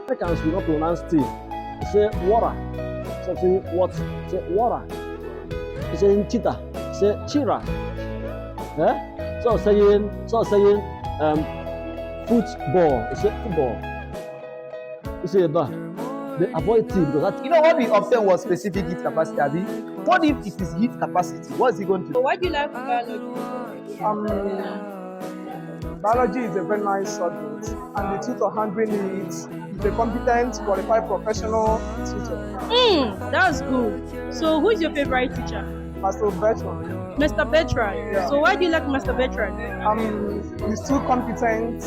Africans will not pronounce tea. They say water. Something what? Say water. They say cheetah. Say chira. Yeah? So saying football. They say football. You say they avoid tea because that. You know what we obtain was specific heat capacity, Abi? What if it is heat capacity? What is it going to So do? why do you like biology? Biology is a very nice subject, and the tutor handling it is a competent, qualified professional tutor. That's good. So who is your favorite teacher? Master Bertrand. Mr. Bertrand. Yeah. So why do you like Mr. Bertrand? He's too competent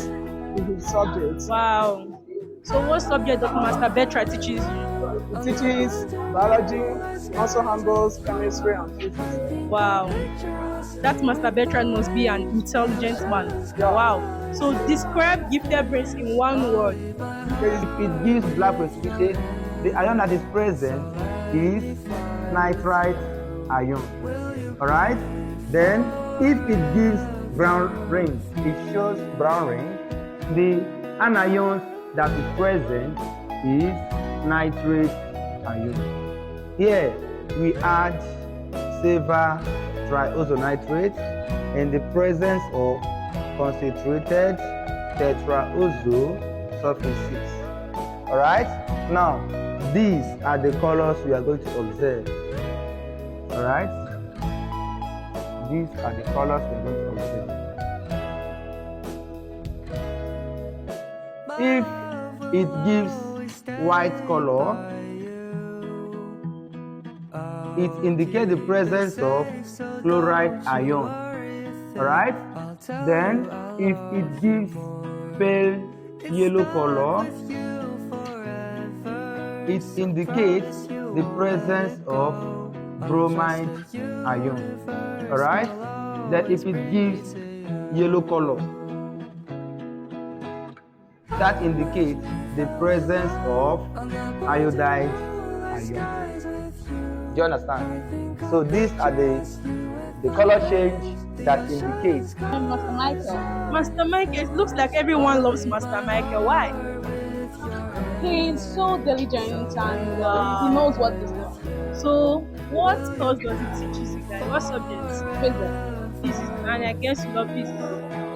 in his subjects. Wow. So what subject does Master Bertrand teaches you? He teaches biology, also handles chemistry and physics. Wow. That Master Bertrand must be an intelligent man. Yeah. Wow. So describe gifted brains in one word. If it gives black precipitate, the ion that is present is nitrite ion. Alright? Then, if it gives brown rings, it shows brown ring, the anions that is present is nitrate ion. Here, we add silver triosonitrate in the presence of concentrated tetraozo sulfate 6. Alright? Now, these are the colors we are going to observe. Alright? These are the colors we are going to observe. If it gives white color, it indicates the presence of chloride ion. Alright? Then, if it gives pale yellow color, it indicates the presence of bromide ion. Alright? Then, if it gives yellow color, that indicates the presence of iodide ion. Do you understand? So these are the color change that indicates. Master Michael. Master Michael, it looks like everyone loves Master Michael. Why? He's so diligent and he knows what he's doing. So what course does he teach you guys? What subjects? Physics. Physics. And I guess you love physics.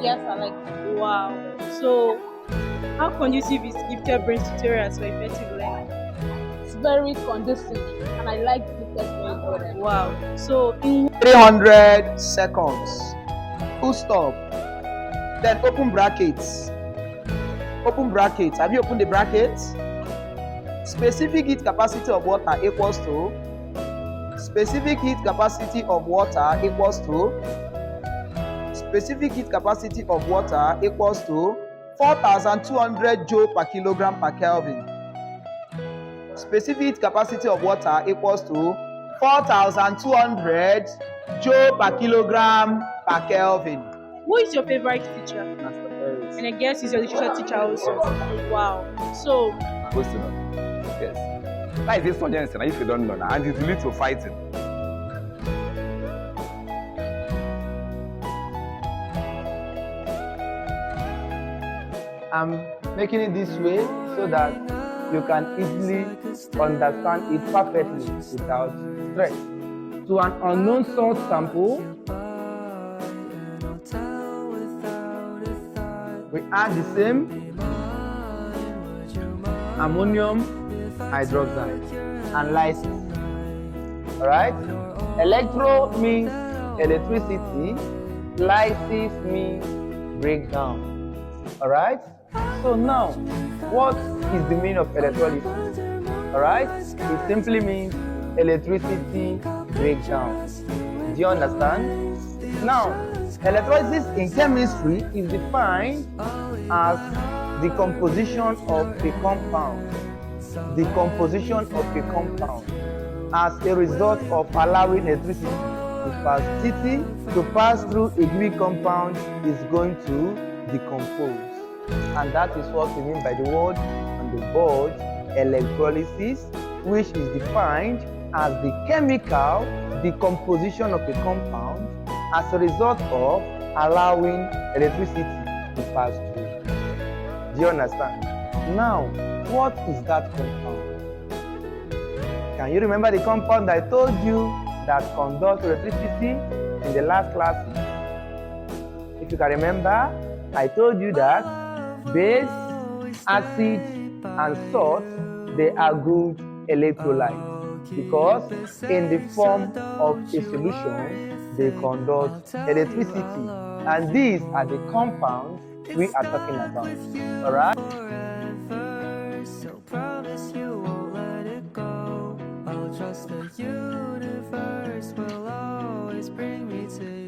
Yes, I like it. Wow. So how conducive is gifted brains tutorials for effective learning? It's very conducive and I like the test very well. Wow. So in 300 seconds. Full stop. Then open brackets. Open brackets. Have you opened the brackets? Specific heat capacity of water equals to specific heat capacity of water equals to specific heat capacity of water equals to 4,200 joule per kilogram per Kelvin. Specific heat capacity of water equals to 4,200 joule per kilogram per Kelvin. who is your favorite teacher? Master Paris. And I guess he's your literature teacher also. Wow. So Question. Yes. That is this suggestion if you don't know now, and it will lead to fighting. I'm making it this way so that you can easily understand it perfectly without stress. To an unknown salt sample, we add the same ammonium hydroxide and lysis. Alright? Electro means electricity, lysis means breakdown. Alright? So now, what is the meaning of electrolysis? Alright? It simply means electricity breakdown. Do you understand? Now, electrolysis in chemistry is defined as the composition of a compound. The composition of a compound as a result of allowing electricity to pass through a given compound is going to decompose. And that is what we mean by the word on the board, electrolysis, which is defined as the chemical decomposition of a compound as a result of allowing electricity to pass through. Do you understand? Now, What is that compound? Can you remember the compound I told you that conducts electricity in the last class? If you can remember, I told you that base, acid, and salt, they are good electrolytes because in the form of a solution, they conduct electricity. And these are the compounds we are talking about. All right? So promise you won't let it go. I'll trust the universe will always bring me to you.